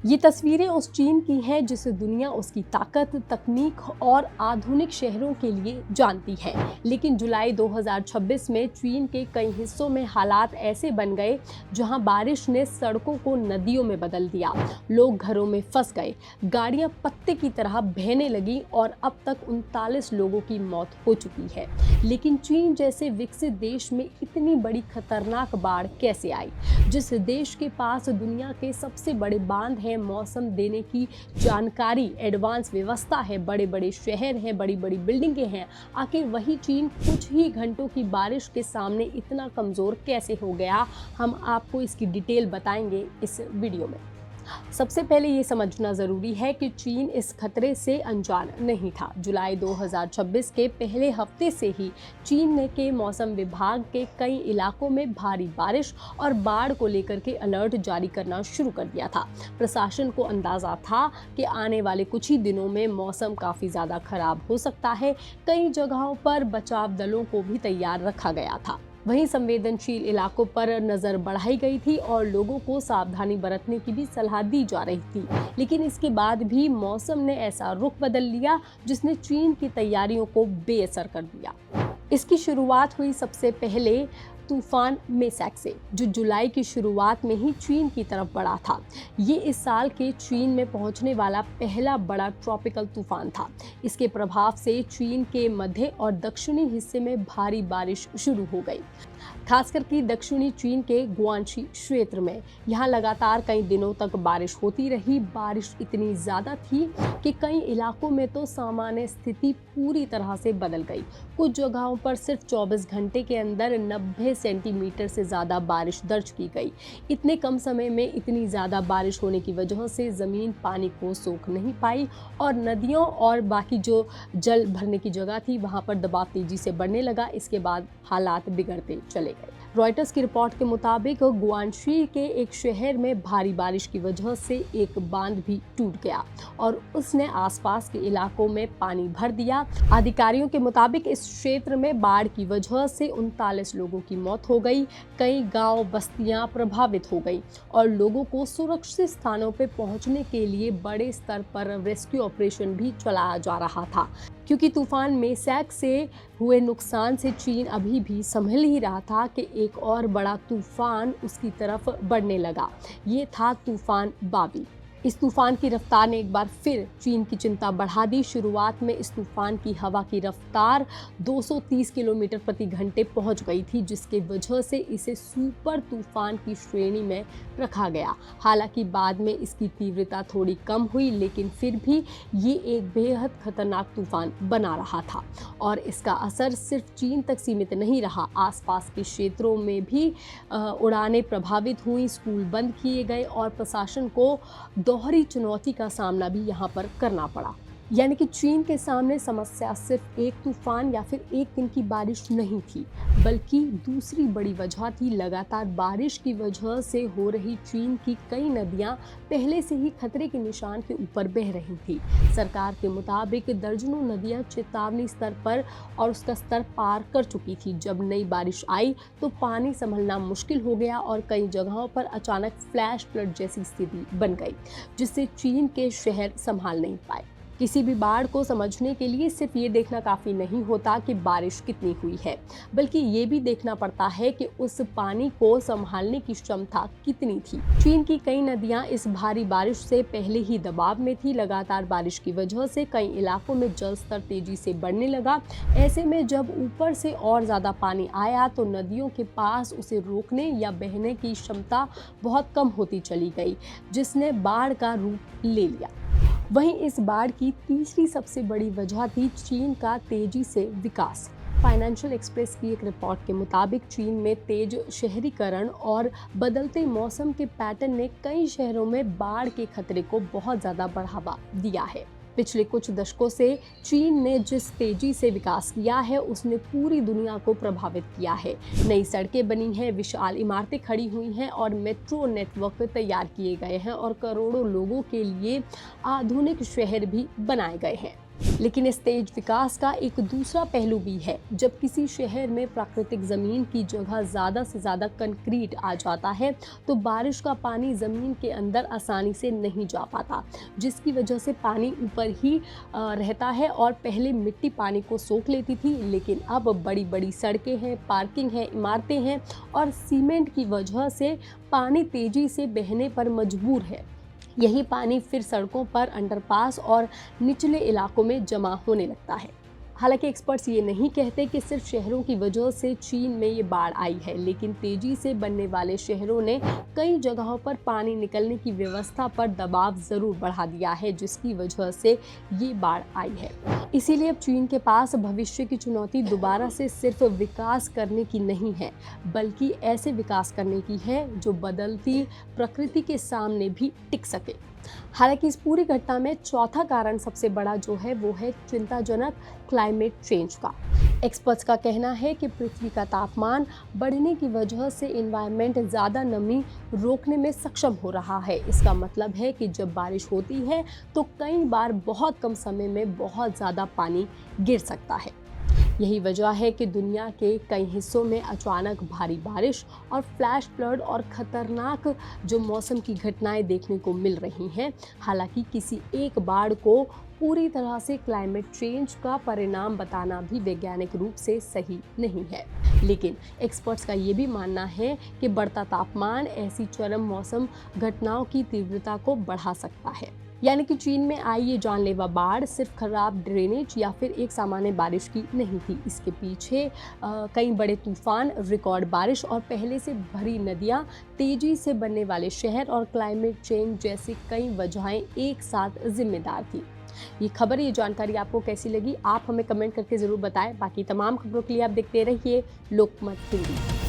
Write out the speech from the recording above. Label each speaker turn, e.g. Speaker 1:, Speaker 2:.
Speaker 1: ये तस्वीरें उस चीन की हैं जिसे दुनिया उसकी ताकत, तकनीक और आधुनिक शहरों के लिए जानती है। लेकिन जुलाई 2026 में चीन के कई हिस्सों में हालात ऐसे बन गए जहां बारिश ने सड़कों को नदियों में बदल दिया। लोग घरों में फंस गए, गाड़ियां पत्ते की तरह बहने लगी और अब तक 39 लोगों की मौत हो चुकी है। लेकिन चीन जैसे विकसित देश में इतनी बड़ी खतरनाक बाढ़ कैसे आई? जिस देश के पास दुनिया के सबसे बड़े बांध हैं, मौसम देने की जानकारी, एडवांस व्यवस्था है, बड़े बड़े शहर हैं, बड़ी बड़ी बिल्डिंगें हैं, आखिर वही चीन कुछ ही घंटों की बारिश के सामने इतना कमजोर कैसे हो गया? हम आपको इसकी डिटेल बताएंगे इस वीडियो में। सबसे पहले ये समझना जरूरी है कि चीन इस खतरे से अनजान नहीं था। जुलाई 2026 के पहले हफ्ते से ही चीन के मौसम विभाग के कई इलाकों में भारी बारिश और बाढ़ को लेकर के अलर्ट जारी करना शुरू कर दिया था। प्रशासन को अंदाजा था कि आने वाले कुछ ही दिनों में मौसम काफी ज्यादा खराब हो सकता है। कई जगहों पर बचाव दलों को भी तैयार रखा गया था। वहीं संवेदनशील इलाकों पर नजर बढ़ाई गई थी और लोगों को सावधानी बरतने की भी सलाह दी जा रही थी। लेकिन इसके बाद भी मौसम ने ऐसा रुख बदल लिया जिसने चीन की तैयारियों को बेअसर कर दिया। इसकी शुरुआत हुई सबसे पहले तूफान मेसैक से, जो जुलाई की शुरुआत में ही चीन की तरफ बढ़ा था। ये इस साल के चीन में पहुंचने वाला पहला बड़ा ट्रॉपिकल तूफान था। इसके प्रभाव से चीन के मध्य और दक्षिणी हिस्से में भारी बारिश शुरू हो गई, खासकर कि दक्षिणी चीन के गुआंशी क्षेत्र में। यहाँ लगातार कई दिनों तक बारिश होती रही। बारिश इतनी ज़्यादा थी कि कई इलाकों में तो सामान्य स्थिति पूरी तरह से बदल गई। कुछ जगहों पर सिर्फ 24 घंटे के अंदर 90 सेंटीमीटर से ज़्यादा बारिश दर्ज की गई। इतने कम समय में इतनी ज़्यादा बारिश होने की वजह से ज़मीन पानी को सोख नहीं पाई और नदियों और बाकी जो जल भरने की जगह थी वहाँ पर दबाव तेजी से बढ़ने लगा। इसके बाद हालात बिगड़ते चले गए। रॉयटर्स की रिपोर्ट के मुताबिक गुआंशी के एक शहर में भारी बारिश की वजह से एक बांध भी टूट गया और उसने आसपास के इलाकों में पानी भर दिया। अधिकारियों के मुताबिक इस क्षेत्र में बाढ़ की वजह से 39 लोगों की मौत हो गई। कई गांव बस्तियां प्रभावित हो गई और लोगों को सुरक्षित स्थानों पर पहुंचने के लिए बड़े स्तर पर रेस्क्यू ऑपरेशन भी चलाया जा रहा था। क्योंकि तूफान मेसैक से हुए नुकसान से चीन अभी भी संभल ही रहा था कि एक और बड़ा तूफान उसकी तरफ बढ़ने लगा। ये था तूफान बाबी। इस तूफान की रफ्तार ने एक बार फिर चीन की चिंता बढ़ा दी। शुरुआत में इस तूफान की हवा की रफ्तार 230 किलोमीटर प्रति घंटे पहुंच गई थी, जिसके वजह से इसे सुपर तूफान की श्रेणी में रखा गया। हालांकि बाद में इसकी तीव्रता थोड़ी कम हुई, लेकिन फिर भी ये एक बेहद खतरनाक तूफान बना रहा था और इसका असर सिर्फ चीन तक सीमित नहीं रहा। आसपास के क्षेत्रों में भी उड़ानें प्रभावित हुई, स्कूल बंद किए गए और प्रशासन को दोहरी चुनौती का सामना भी यहाँ पर करना पड़ा। यानी कि चीन के सामने समस्या सिर्फ एक तूफान या फिर एक दिन की बारिश नहीं थी, बल्कि दूसरी बड़ी वजह थी लगातार बारिश की वजह से हो रही चीन की कई नदियां पहले से ही खतरे के निशान के ऊपर बह रही थी। सरकार के मुताबिक दर्जनों नदियां चेतावनी स्तर पर और उसका स्तर पार कर चुकी थी। जब नई बारिश आई तो पानी संभलना मुश्किल हो गया और कई जगहों पर अचानक फ्लैश फ्लड जैसी स्थिति बन गई, जिससे चीन के शहर संभाल नहीं पाए। किसी भी बाढ़ को समझने के लिए सिर्फ ये देखना काफ़ी नहीं होता कि बारिश कितनी हुई है, बल्कि ये भी देखना पड़ता है कि उस पानी को संभालने की क्षमता कितनी थी। चीन की कई नदियां इस भारी बारिश से पहले ही दबाव में थी। लगातार बारिश की वजह से कई इलाकों में जल स्तर तेजी से बढ़ने लगा। ऐसे में जब ऊपर से और ज़्यादा पानी आया तो नदियों के पास उसे रोकने या बहने की क्षमता बहुत कम होती चली गई, जिसने बाढ़ का रूप ले लिया। वहीं इस बाढ़ की तीसरी सबसे बड़ी वजह थी चीन का तेजी से विकास। फाइनेंशियल एक्सप्रेस की एक रिपोर्ट के मुताबिक चीन में तेज शहरीकरण और बदलते मौसम के पैटर्न ने कई शहरों में बाढ़ के खतरे को बहुत ज़्यादा बढ़ावा दिया है। पिछले कुछ दशकों से चीन ने जिस तेजी से विकास किया है उसने पूरी दुनिया को प्रभावित किया है। नई सड़कें बनी हैं, विशाल इमारतें खड़ी हुई हैं और मेट्रो नेटवर्क तैयार किए गए हैं और करोड़ों लोगों के लिए आधुनिक शहर भी बनाए गए हैं। लेकिन इस तेज विकास का एक दूसरा पहलू भी है। जब किसी शहर में प्राकृतिक ज़मीन की जगह ज़्यादा से ज़्यादा कंक्रीट आ जाता है तो बारिश का पानी ज़मीन के अंदर आसानी से नहीं जा पाता, जिसकी वजह से पानी ऊपर ही रहता है। और पहले मिट्टी पानी को सोख लेती थी, लेकिन अब बड़ी बड़ी सड़कें हैं, पार्किंग है, इमारतें हैं और सीमेंट की वजह से पानी तेज़ी से बहने पर मजबूर है। यही पानी फिर सड़कों पर, अंडरपास और निचले इलाकों में जमा होने लगता है। हालांकि एक्सपर्ट्स ये नहीं कहते कि सिर्फ शहरों की वजह से चीन में ये बाढ़ आई है, लेकिन तेजी से बनने वाले शहरों ने कई जगहों पर पानी निकलने की व्यवस्था पर दबाव ज़रूर बढ़ा दिया है, जिसकी वजह से ये बाढ़ आई है। इसीलिए अब चीन के पास भविष्य की चुनौती दोबारा से सिर्फ विकास करने की नहीं है, बल्कि ऐसे विकास करने की है जो बदलती प्रकृति के सामने भी टिक सके। हालांकि इस पूरी घटना में चौथा कारण सबसे बड़ा जो है वो है चिंताजनक क्लाइमेट चेंज का। एक्सपर्ट्स का कहना है कि पृथ्वी का तापमान बढ़ने की वजह से एनवायरनमेंट ज़्यादा नमी रोकने में सक्षम हो रहा है। इसका मतलब है कि जब बारिश होती है तो कई बार बहुत कम समय में बहुत ज़्यादा पानी गिर सकता है। यही वजह है कि दुनिया के कई हिस्सों में अचानक भारी बारिश और फ्लैश फ्लड और खतरनाक जो मौसम की घटनाएं देखने को मिल रही हैं। हालांकि किसी एक बाढ़ को पूरी तरह से क्लाइमेट चेंज का परिणाम बताना भी वैज्ञानिक रूप से सही नहीं है, लेकिन एक्सपर्ट्स का ये भी मानना है कि बढ़ता तापमान ऐसी चरम मौसम घटनाओं की तीव्रता को बढ़ा सकता है। यानी कि चीन में आई ये जानलेवा बाढ़ सिर्फ खराब ड्रेनेज या फिर एक सामान्य बारिश की नहीं थी। इसके पीछे कई बड़े तूफान, रिकॉर्ड बारिश और पहले से भरी नदियाँ, तेजी से बनने वाले शहर और क्लाइमेट चेंज जैसी कई वजहें एक साथ जिम्मेदार थी। ये खबर, ये जानकारी आपको कैसी लगी, आप हमें कमेंट करके ज़रूर बताएं। बाकी तमाम खबरों के लिए आप देखते रहिए लोकमत हिंदी।